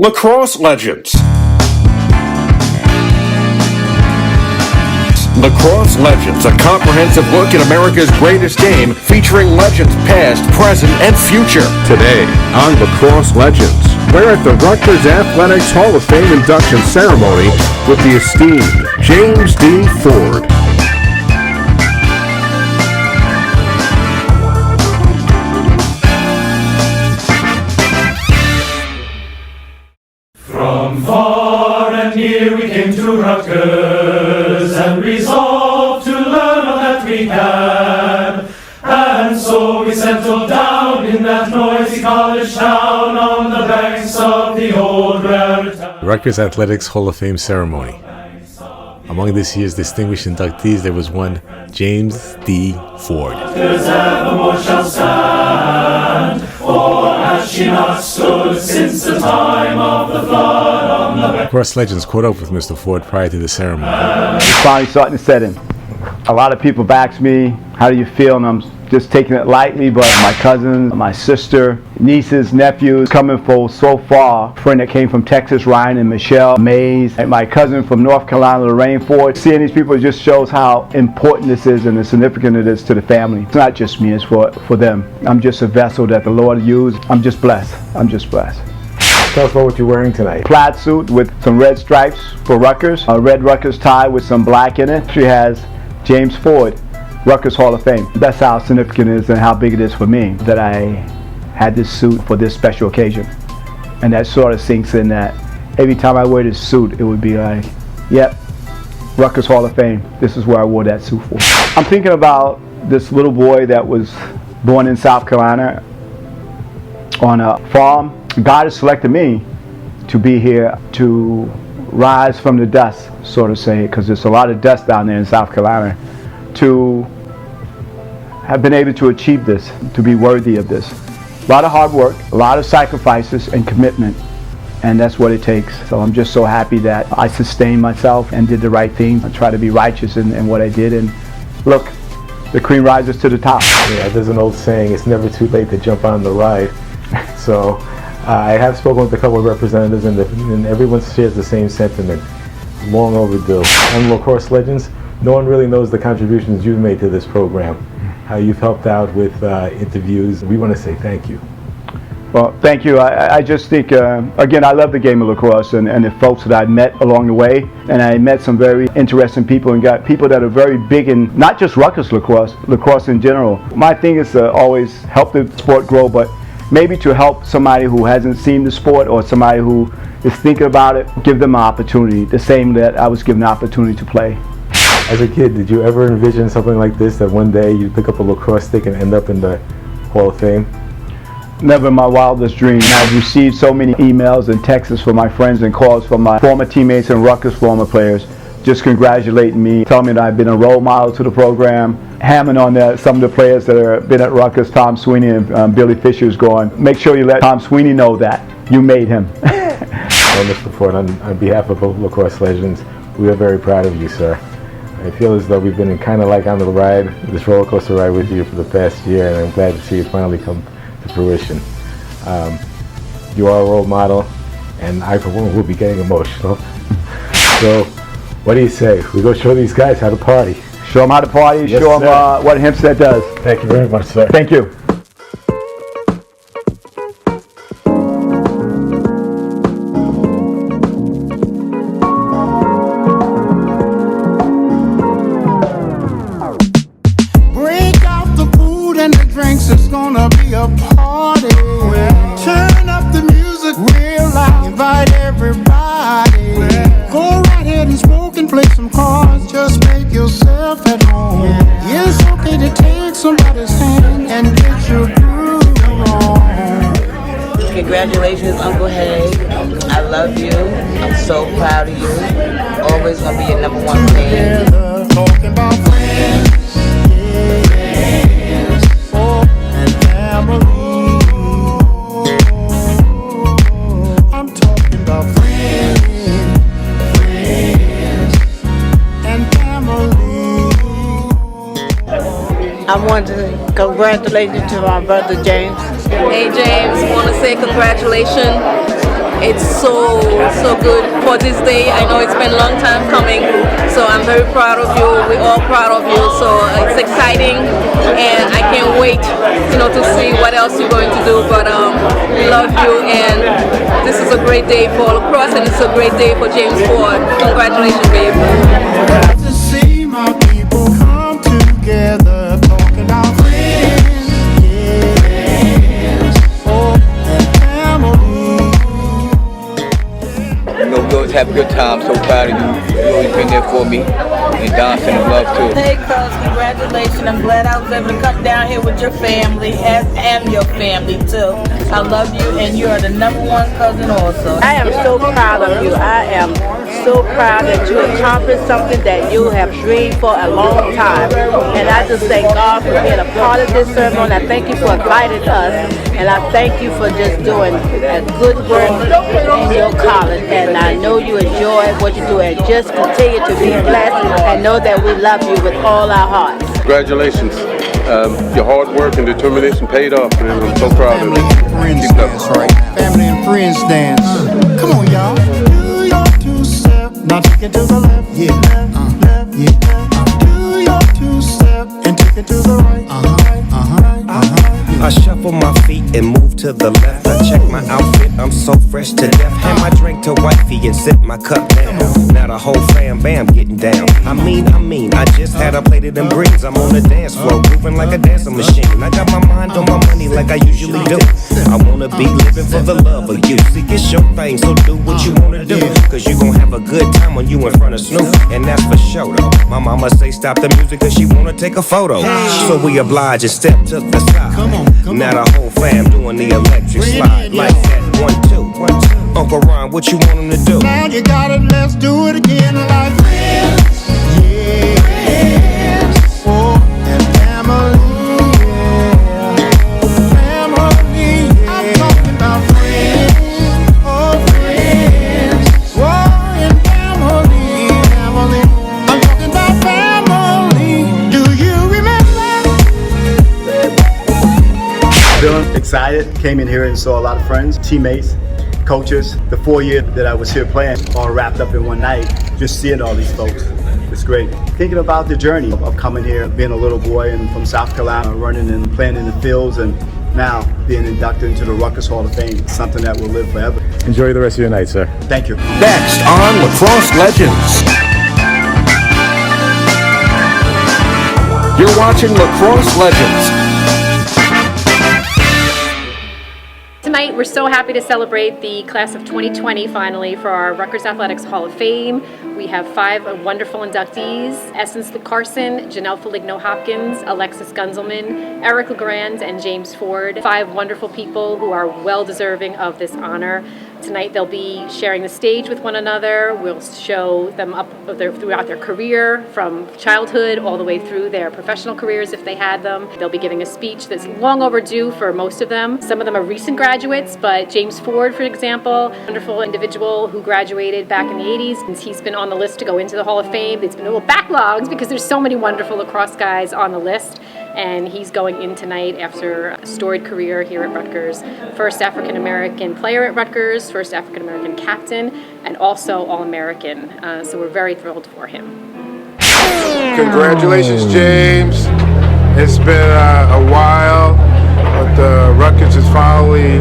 Lacrosse Legends. Lacrosse Legends, a comprehensive look at America's greatest game, featuring legends past, present, and future. Today on Lacrosse Legends, we're at the Rutgers Athletics Hall of Fame induction ceremony with the esteemed James D. Ford. From far and near we came to Rutgers and resolved to learn all that we can. And so we settled down in that noisy college town on the banks of the old Raritan. Rutgers Athletics Hall of Fame ceremony. Among this year's distinguished inductees, there was one James D. Ford. Rutgers evermore shall stand, for has she not stood since the time of the flood on the banks. Lacrosse Legends caught up with Mr. Ford prior to the ceremony. It's finally starting to set in. A lot of people have asked me, how do you feel? And I'm just taking it lightly, but my cousins, my sister, nieces, nephews, coming for so far. A friend that came from Texas, Ryan and Michelle Mays, and my cousin from North Carolina, Lorraine Ford. Seeing these people just shows how important this is and how significant it is to the family. It's not just me, it's for them. I'm just a vessel that the Lord used. I'm just blessed. I'm just blessed. Tell us about what you're wearing tonight. Plaid suit with some red stripes for Rutgers. A red Rutgers tie with some black in it. She has James Ford, Rutgers Hall of Fame. That's how significant it is and how big it is for me that I had this suit for this special occasion. And that sort of sinks in that every time I wear this suit, it would be like, yep, Rutgers Hall of Fame. This is where I wore that suit for. I'm thinking about this little boy that was born in South Carolina on a farm. God has selected me to be here to rise from the dust, so to say, because there's a lot of dust down there in South Carolina, to have been able to achieve this, to be worthy of this. A lot of hard work, a lot of sacrifices and commitment, and that's what it takes. So I'm just so happy that I sustained myself and did the right thing. I try to be righteous in what I did, and look, the cream rises to the top. Yeah, there's an old saying, it's never too late to jump on the ride. So I have spoken with a couple of representatives, and everyone shares the same sentiment. Long overdue. On Lacrosse Legends, no one really knows the contributions you've made to this program, how you've helped out with interviews. We want to say thank you. Well, thank you. I just think, again, I love the game of lacrosse and the folks that I've met along the way. And I met some very interesting people and got people that are very big in not just Rutgers lacrosse, lacrosse in general. My thing is to always help the sport grow, but maybe to help somebody who hasn't seen the sport or somebody who is thinking about it, give them an opportunity, the same that I was given the opportunity to play. As a kid, did you ever envision something like this, that one day you'd pick up a lacrosse stick and end up in the Hall of Fame? Never in my wildest dreams. I've received so many emails and texts from my friends and calls from my former teammates and Rutgers former players, just congratulating me, telling me that I've been a role model to the program, hammering on that some of the players that have been at Rutgers, Tom Sweeney and Billy Fisher's going, make sure you let Tom Sweeney know that you made him. Well, Mr. Ford, on behalf of Lacrosse Legends, we are very proud of you, sir. I feel as though we've been kind of like on the ride, this roller coaster ride with you for the past year, and I'm glad to see it finally come to fruition. You are a role model, and I, for one, will be getting emotional. So, what do you say? We go show these guys how to party. Show them how to party, yes, show them what Hempstead does. Thank you very much, sir. Thank you. Break out the food and the drinks, it's gonna be a party. Turn up the music real loud, invite everybody. Go right ahead and smoke and play some cards, just make yourself at home. It's okay to take somebody's hand and get your groove on. Congratulations, Uncle Hay. I love you. I'm so proud of you. Always gonna be your number one fan. Talking about friends, and family. I'm talking about friends and family. I want to congratulate you to my brother James. Hey James, want to say congratulations It's so good for this day. I know it's been a long time coming, so I'm very proud of you. We're all proud of you, so it's exciting, and I can't wait, to see what else you're going to do. But we love you, and this is a great day for lacrosse, and it's a great day for James Ford. Congratulations, babe. To see my people come together, talking about friends, yes, oh, and family. We always have a good time. So proud of you. You've always been there for me. And Don sending love too. Hey, cuz, congratulations. I'm glad I was able to come down here with your family and your family too. I love you, and you are the #1 cousin also. I am so proud of you. I am so proud that you accomplished something that you have dreamed for a long time. And I just thank God for being a part of this ceremony. I thank you for inviting us. And I thank you for just doing a good work in your college. And I know you enjoy what you do, and just continue to be blessed and know that we love you with all our hearts. Congratulations. Your hard work and determination paid off, and I'm so proud of you. Friends dance, right? Family and friends dance. Come on, y'all. Do your two-step. Now take it to the left, yeah. Left, yeah. Do your two-step and take it to the right. I shuffle my feet and move to the left. I check my outfit, I'm so fresh to death. Hand my drink to wifey and sip my cup down. Now the whole fam bam getting down. I mean, I just had a plate of them greens. I'm on the dance floor, moving like a dancing machine. I got my mind on my money like I usually do. I wanna be living for the love of you. See, it's your thing, so do what you wanna do. Cause you gon' have a good time when you in front of Snoop. And that's for sure though. My mama say stop the music cause she wanna take a photo. So we oblige and step to the side. Now the whole fam doing the electric slide like that. 1, 2. Uncle Ron, what you want him to do? Now you got it, let's do it again like friends. Yeah. Friends. Oh, and family. Yeah. Family. Yeah. I'm talking about friends. Oh, friends. Oh, and family. Family. I'm talking about family. Do you remember? Feeling excited, came in here and saw a lot of friends, teammates, coaches. The 4 years that I was here playing, all wrapped up in one night, just seeing all these folks. It's great. Thinking about the journey of coming here, being a little boy and from South Carolina, running and playing in the fields, and now being inducted into the Rutgers Hall of Fame, something that will live forever. Enjoy the rest of your night, sir. Thank you. Next on Lacrosse Legends. You're watching Lacrosse Legends. Tonight, we're so happy to celebrate the class of 2020 finally for our Rutgers Athletics Hall of Fame. We have 5 wonderful inductees: Essence Carson, Janelle Feligno-Hopkins, Alexis Gunzelman, Eric LeGrand, and James Ford. 5 wonderful people who are well deserving of this honor. Tonight they'll be sharing the stage with one another. We'll show them up throughout their career, from childhood all the way through their professional careers if they had them. They'll be giving a speech that's long overdue for most of them. Some of them are recent graduates, but James Ford, for example, wonderful individual who graduated back in the 80s. And he's been on the list to go into the Hall of Fame. It's been a little backlogged because there's so many wonderful lacrosse guys on the list. And he's going in tonight after a storied career here at Rutgers. First African-American player at Rutgers, first African-American captain, and also All-American. So we're very thrilled for him. Congratulations, James. It's been a while, but Rutgers is finally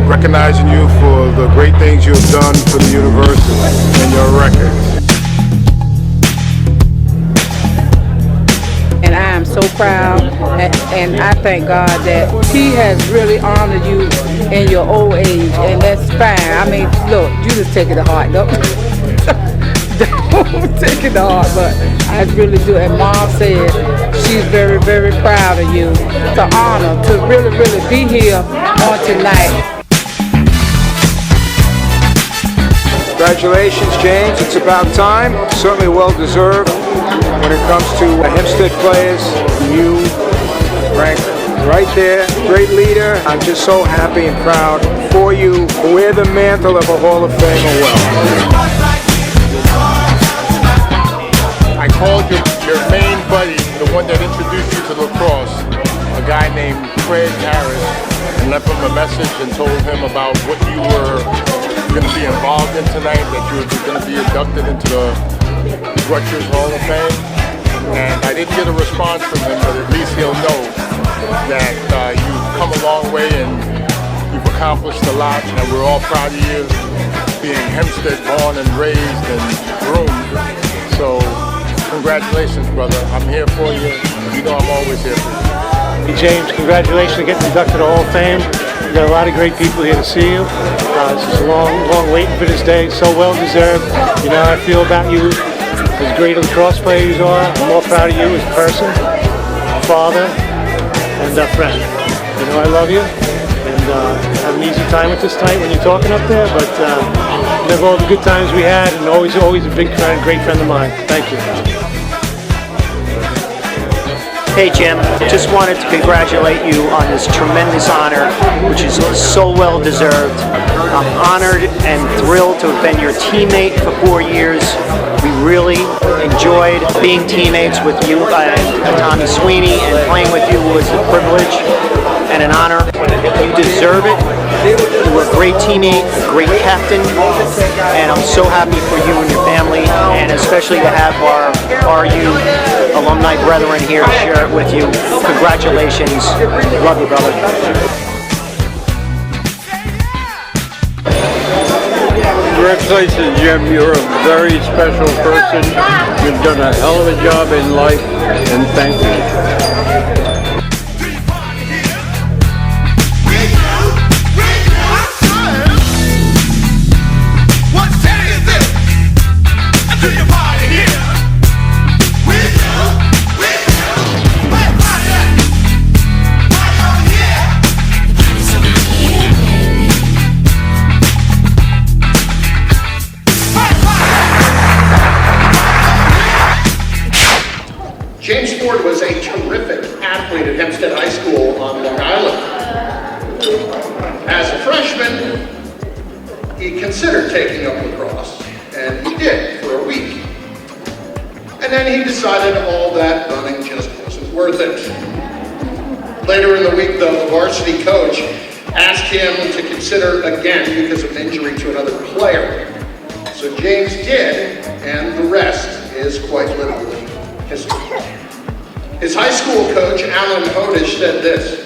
recognizing you for the great things you have done for the university and your records. And I am so proud, and I thank God that He has really honored you in your old age, and that's fine. I mean, look, you just take it to heart. Don't take it to heart, but I really do. And Mom said she's very, very proud of you. It's an honor to really, really be here on tonight. Congratulations, James. It's about time. Certainly well deserved. When it comes to Hempstead players, you rank right there. Great leader. I'm just so happy and proud for you. Wear the mantle of a Hall of Famer well. I called your main buddy, the one that introduced you to lacrosse, a guy named Craig Harris, and left him a message and told him about what you were going to be involved in tonight, that you were going to be inducted into the Rutgers Hall of Fame. And I didn't get a response from him, but at least he'll know that you've come a long way and you've accomplished a lot, and we're all proud of you, being Hempstead born and raised and groomed. So congratulations, brother. I'm here for you. You know I'm always here for you. Hey James, congratulations on getting inducted to the Hall of Fame. We got a lot of great people here to see you. This is a long waiting for this day. So well deserved. You know how I feel about you. As great a lacrosse player you are, I'm more proud of you as a person, father, and a friend. You know I love you, and have an easy time with this tonight when you're talking up there. But remember all the good times we had, and always a big friend, great friend of mine. Thank you. Hey Jim, just wanted to congratulate you on this tremendous honor, which is so well deserved. I'm honored and thrilled to have been your teammate for 4 years. We really enjoyed being teammates with you and Tommy Sweeney, and playing with you was a privilege and an honor. You deserve it. You were a great teammate, a great captain, and I'm so happy for you and your family, and especially to have our RU alumni brethren here to share it with you. Congratulations. Love you, brother. Congratulations, Jim. You're a very special person. You've done a hell of a job in life, and thank you. James Ford was a terrific athlete at Hempstead High School on Long Island. As a freshman, he considered taking up lacrosse, and he did for a week. And then he decided all that running just wasn't worth it. Later in the week, though, the varsity coach asked him to consider again because of an injury to another player. So James did, and the rest is quite literally history. His high school coach, Alan Hodish, said this: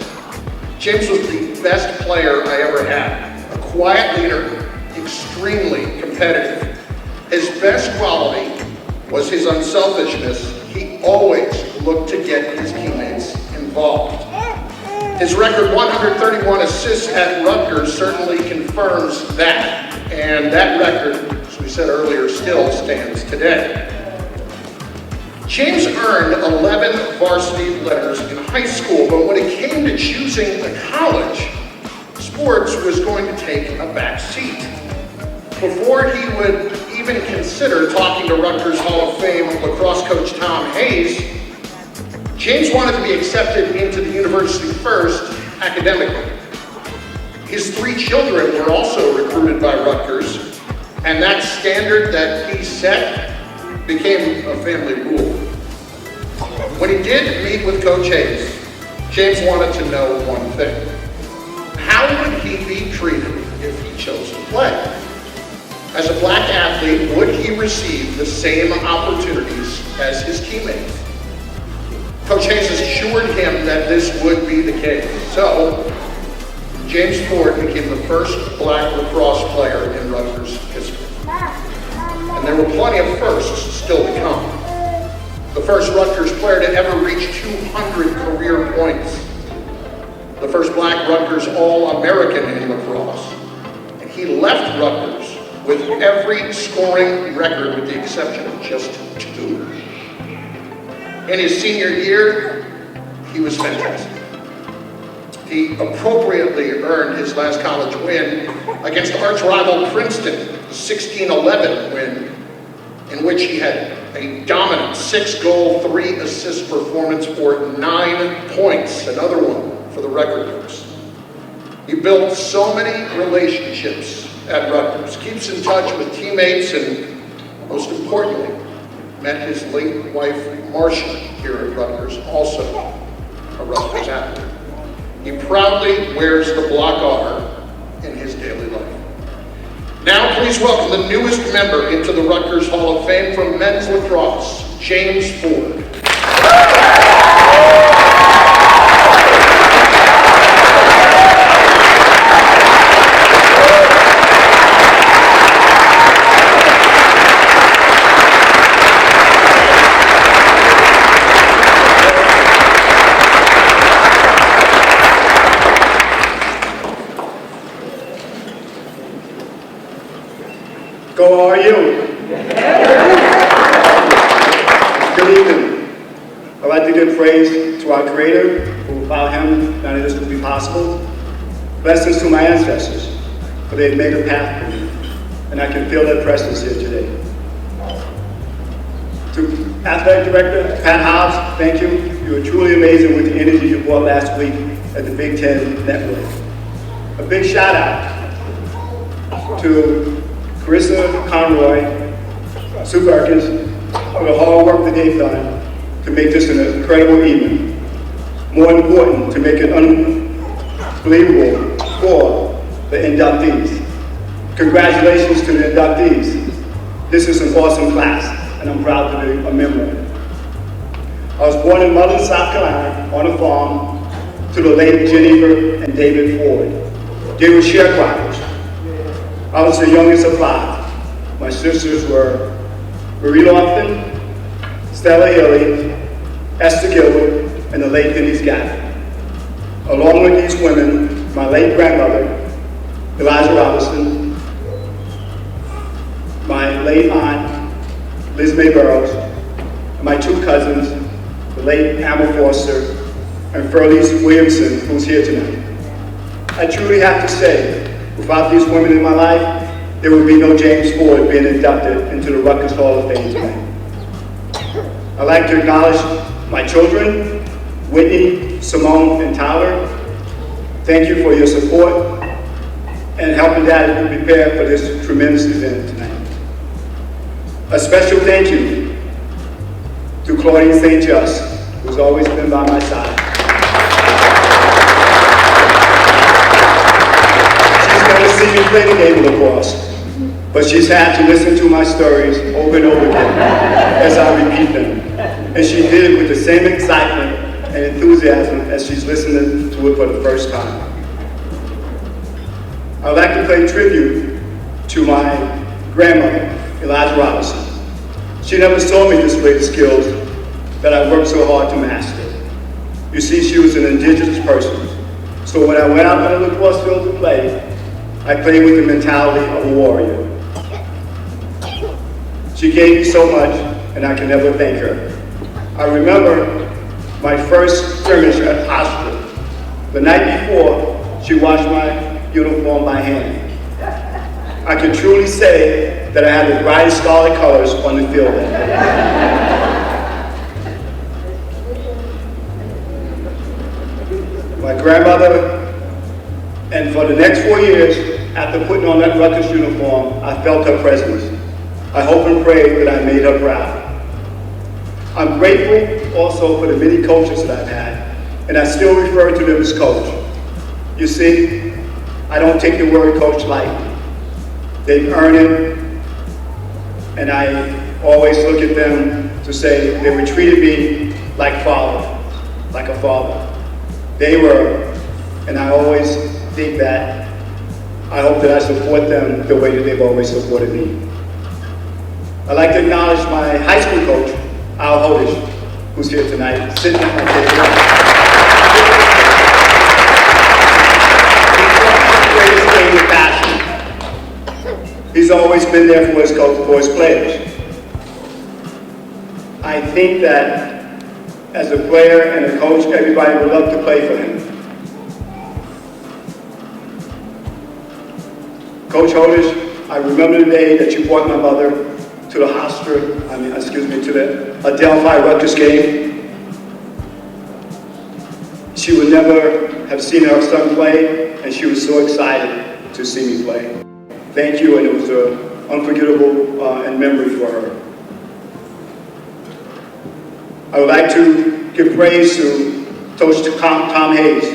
James was the best player I ever had. A quiet leader, extremely competitive. His best quality was his unselfishness. He always looked to get his teammates involved. His record 131 assists at Rutgers certainly confirms that. And that record, as we said earlier, still stands today. James earned 11 varsity letters in high school, but when it came to choosing a college, sports was going to take a back seat. Before he would even consider talking to Rutgers Hall of Fame lacrosse coach Tom Hayes, James wanted to be accepted into the university first academically. His 3 children were also recruited by Rutgers, and that standard that he set became a family rule. When he did meet with Coach Hayes, James wanted to know one thing: how would he be treated if he chose to play? As a black athlete, would he receive the same opportunities as his teammates? Coach Hayes assured him that this would be the case. So, James Ford became the first black lacrosse player in Rutgers history. And there were plenty of firsts still to come. The first Rutgers player to ever reach 200 career points. The first black Rutgers All-American in lacrosse. And he left Rutgers with every scoring record with the exception of just 2. In his senior year, he was fantastic. He appropriately earned his last college win against arch rival Princeton, the 16-11 win, in which he had a dominant 6-goal, 3-assist performance for 9 points, another one for the record books. He built so many relationships at Rutgers, keeps in touch with teammates, and most importantly, met his late wife, Marcia, here at Rutgers, also a Rutgers athlete. He proudly wears the Block R in his daily life. Now please welcome the newest member into the Rutgers Hall of Fame from men's lacrosse, James Ford. Go, how are you? Good evening. I'd like to give praise to our Creator, who without Him, none of this would be possible. Blessings to my ancestors, for they've made a path for me, and I can feel their presence here today. To Athletic Director Pat Hobbs, thank you. You were truly amazing with the energy you brought last week at the Big Ten Network. A big shout out to Carissa Conroy, Sue Perkins, for the hard work that they've done to make this an incredible evening. More important, to make it unbelievable for the inductees. Congratulations to the inductees. This is an awesome class, and I'm proud to be a member of it. I was born in Mullen, South Carolina, on a farm to the late Jennifer and David Ford. They were sharecroppers. I was the youngest of 5. My sisters were Marie Lofton, Stella Hilly, Esther Gilbert, and the late Denise Gaffney. Along with these women, my late grandmother, Eliza Robinson, my late aunt, Liz May Burroughs, and my 2 cousins, the late Amber Foster and Furlise Williamson, who's here tonight. I truly have to say, without these women in my life, there would be no James Ford being inducted into the Rutgers Hall of Fame tonight. I'd like to acknowledge my children, Whitney, Simone, and Tyler. Thank you for your support and helping Dad to prepare for this tremendous event tonight. A special thank you to Claudine St. Just, who's always been by my side. See me play the game of lacrosse, but she's had to listen to my stories over and over again as I repeat them. And she did it with the same excitement and enthusiasm as she's listening to it for the first time. I'd like to pay tribute to my grandmother, Eliza Robinson. She never saw me display the skills that I worked so hard to master. You see, she was an indigenous person. So when I went out on the lacrosse field to play, I played with the mentality of a warrior. She gave me so much, and I can never thank her. I remember my first scrimmage at hospital. The night before, she washed my uniform by hand. I can truly say that I had the brightest scarlet colors on the field that day. My grandmother, and for the next 4 years, after putting on that Rutgers uniform, I felt her presence. I hope and pray that I made her proud. I'm grateful also for the many coaches that I've had, and I still refer to them as coach. You see, I don't take the word coach lightly. They've earned it, and I always look at them to say they were treated me like a father. They were, and I always think that I hope that I support them the way that they've always supported me. I'd like to acknowledge my high school coach, Al Hodish, who's here tonight, sitting at my table. He's greatest game with passion. He's always been there for his players. I think that as a player and a coach, everybody would love to play for him. Coach Hodish, I remember the day that you brought my mother to the to the Delphi Rutgers game. She would never have seen her son play, and she was so excited to see me play. Thank you, and it was an unforgettable in memory for her. I would like to give praise to Coach Tom Hayes,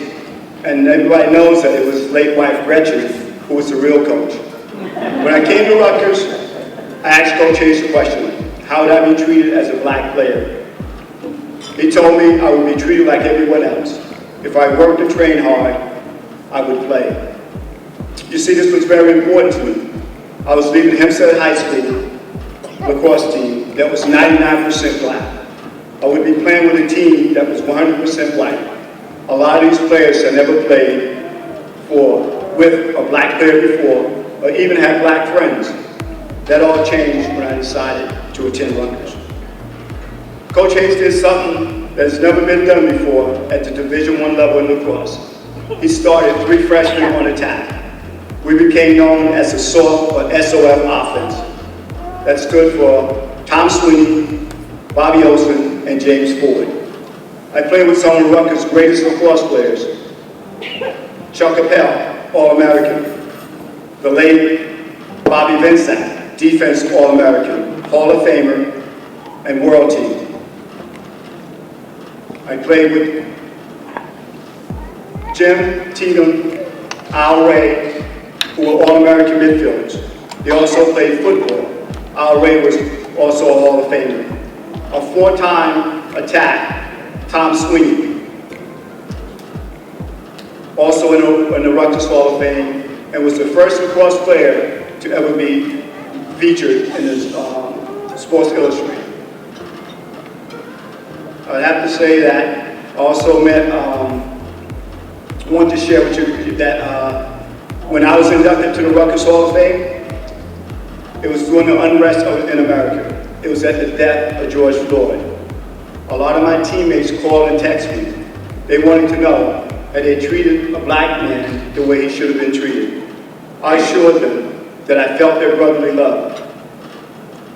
and everybody knows that it was late wife Gretchen who was the real coach. When I came to Rutgers, I asked Coach Hayes a question: how would I be treated as a black player? He told me I would be treated like everyone else. If I worked and trained hard, I would play. You see, this was very important to me. I was leaving Hempstead High School lacrosse team that was 99% black. I would be playing with a team that was 100% white. A lot of these players had never played with a black player before, or even had black friends. That all changed when I decided to attend Rutgers. Coach Hayes did something that has never been done before at the Division I level in lacrosse. He started 3 freshmen on attack. We became known as the SOF or SOF offense. That stood for Tom Sweeney, Bobby Olsen, and James Ford. I played with some of Rutgers' greatest lacrosse players. Chuck Appel, All-American. The late Bobby Vincent, Defense All-American, Hall of Famer, and World Team. I played with Jim, Tatum, Al Ray, who were All-American midfielders. They also played football. Al Ray was also a Hall of Famer. A 4-time attack, Tom Sweeney, also in the Rutgers Hall of Fame, and was the first lacrosse player to ever be featured in this Sports Illustrated. I'd have to say that I also met, I want to share with you that when I was inducted to the Rutgers Hall of Fame, it was during the unrest in America. It was at the death of George Floyd. A lot of my teammates called and texted me. They wanted to know had they treated a black man the way he should have been treated. I assured them that I felt their brotherly love.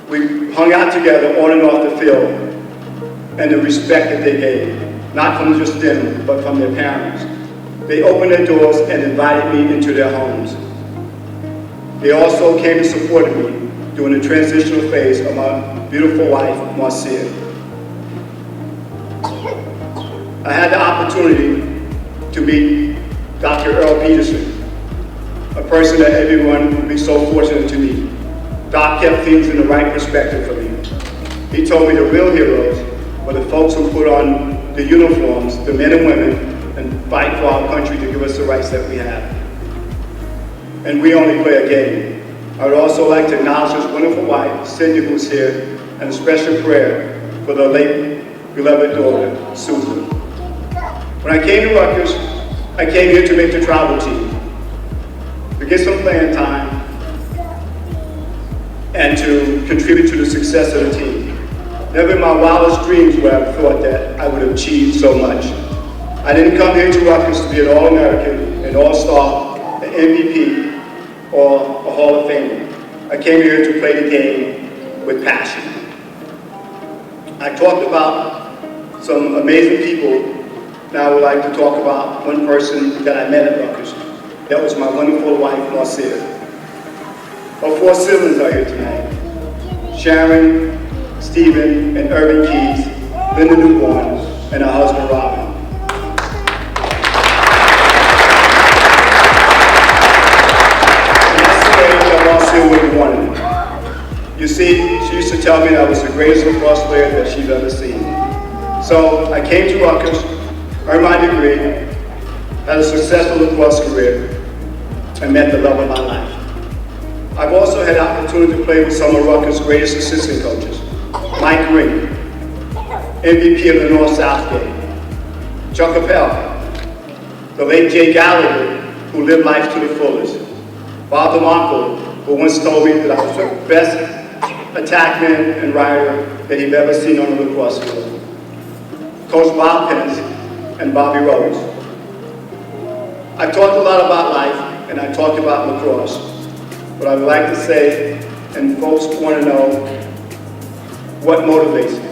We hung out together on and off the field, and the respect that they gave, not from just them, but from their parents. They opened their doors and invited me into their homes. They also came and supported me during the transitional phase of my beautiful wife, Marcia. I had the opportunity to meet Dr. Earl Peterson, a person that everyone would be so fortunate to meet. Doc kept things in the right perspective for me. He told me the real heroes were the folks who put on the uniforms, the men and women, and fight for our country to give us the rights that we have. And we only play a game. I would also like to acknowledge his wonderful wife, Cindy, who's here, and a special prayer for the late beloved daughter, Susan. When I came to Rutgers, I came here to make the travel team, to get some playing time, and to contribute to the success of the team. Never in my wildest dreams would I have thought that I would have achieved so much. I didn't come here to Rutgers to be an All-American, an All-Star, an MVP, or a Hall of Famer. I came here to play the game with passion. I talked about some amazing people. Now I would like to talk about one person that I met at Rutgers. That was my wonderful wife, Marcia. Our 4 siblings are here tonight. Sharon, Stephen, and Irvin Keys, Linda Newborn, and her husband, Robin. You see, she used to tell me that I was the greatest lacrosse player that she's ever seen. So I came to Rutgers, earned my degree, had a successful lacrosse career, and met the love of my life. I've also had the opportunity to play with some of Rutgers' greatest assistant coaches. Mike Green, MVP of the North-South game. Chuck Appel, the late Jay Gallagher, who lived life to the fullest. Bob DeMarco, who once told me that I was the best attackman and rider that he'd ever seen on the lacrosse field. Coach Bob Pence and Bobby Rose. I've talked a lot about life and I talked about lacrosse, but I would like to say, and folks want to know, what motivates me,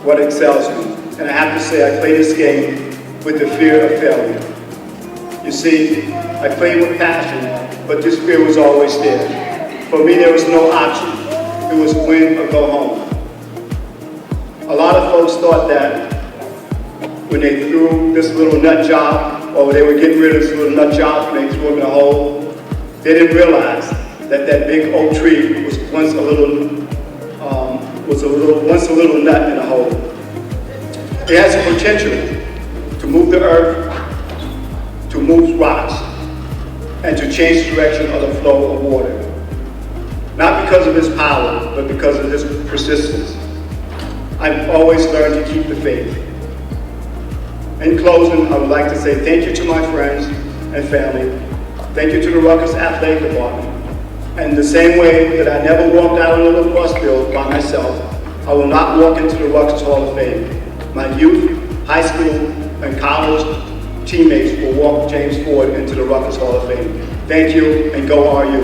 what excels me. And I have to say I play this game with the fear of failure. You see, I played with passion, but this fear was always there. For me, there was no option. It was win or go home. A lot of folks thought that when they threw this little nut job, or they were getting rid of this little nut job and they threw him in a hole, They didn't realize that that big oak tree was once a little nut in a hole. It has the potential to move the earth, to move rocks, and to change the direction of the flow of water. Not because of his power, but because of his persistence. I've always learned to keep the faith. In closing, I would like to say thank you to my friends and family. Thank you to the Rutgers Athletic Department. And the same way that I never walked out on the lacrosse field by myself, I will not walk into the Rutgers Hall of Fame. My youth, high school, and college teammates will walk James Ford into the Rutgers Hall of Fame. Thank you, and go RU.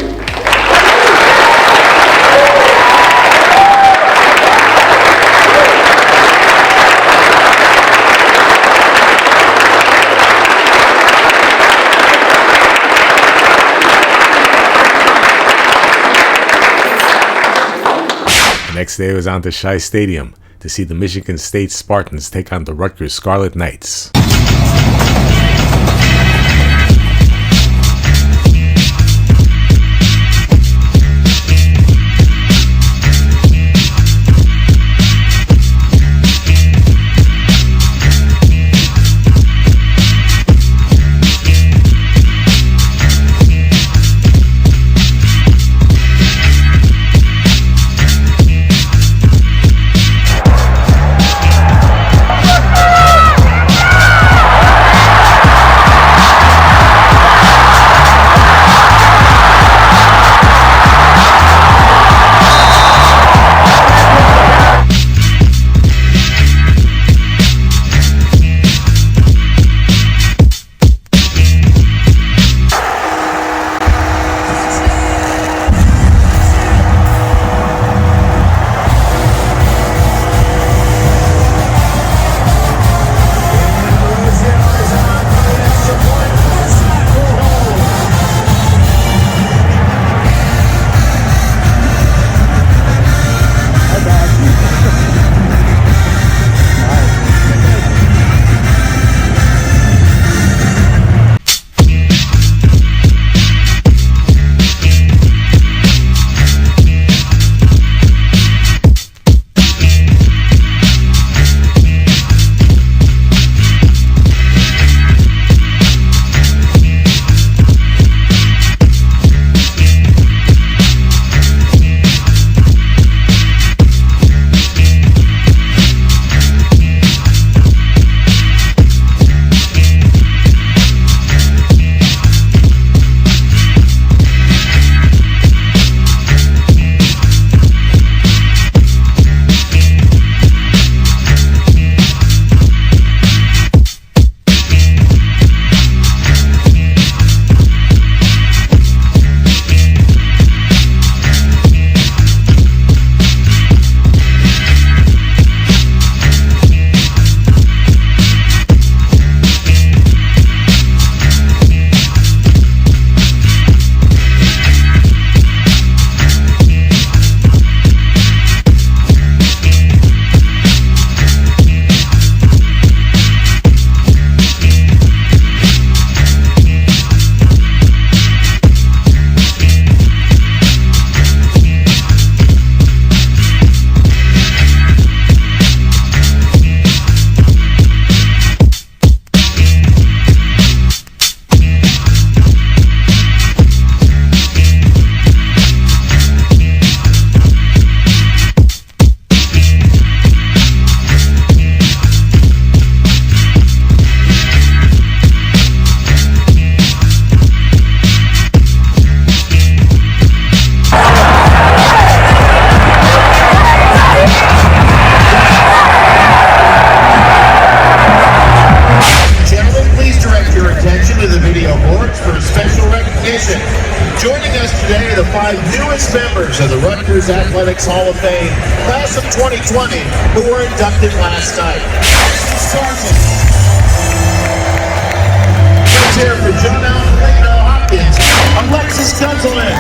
Next day, I was on to Shai Stadium to see the Michigan State Spartans take on the Rutgers Scarlet Knights. Joining us today are the 5 newest members of the Rutgers Athletics Hall of Fame, class of 2020, who were inducted last night. Let's hear for John Alfredo Hopkins, Alexis Gunzelman.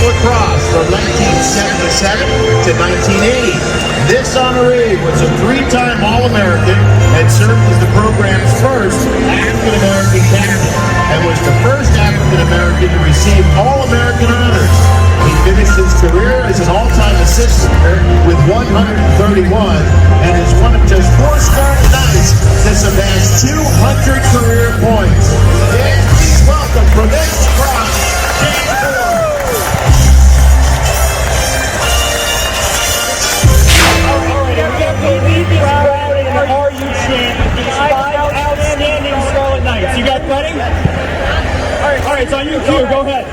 Lacrosse from 1977 to 1980. This honoree was a three-time All-American and served as the program's first African-American captain and was the first African-American to receive All-American honors. He finished his career as an all-time assist with 131 and is one of just 4 starting Knights to surpass 200 career points. And please welcome from X-Cross, James Ford. Are you chant? These 5 outstanding Scarlet Knights. You guys ready? All right, it's on your cue. Go ahead.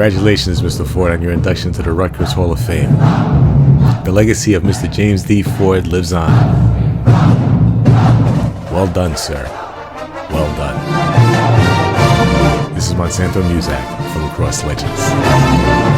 Congratulations, Mr. Ford, on your induction to the Rutgers Hall of Fame. The legacy of Mr. James D. Ford lives on. Well done, sir. Well done. This is Monsanto Muzak for Lacrosse Legends.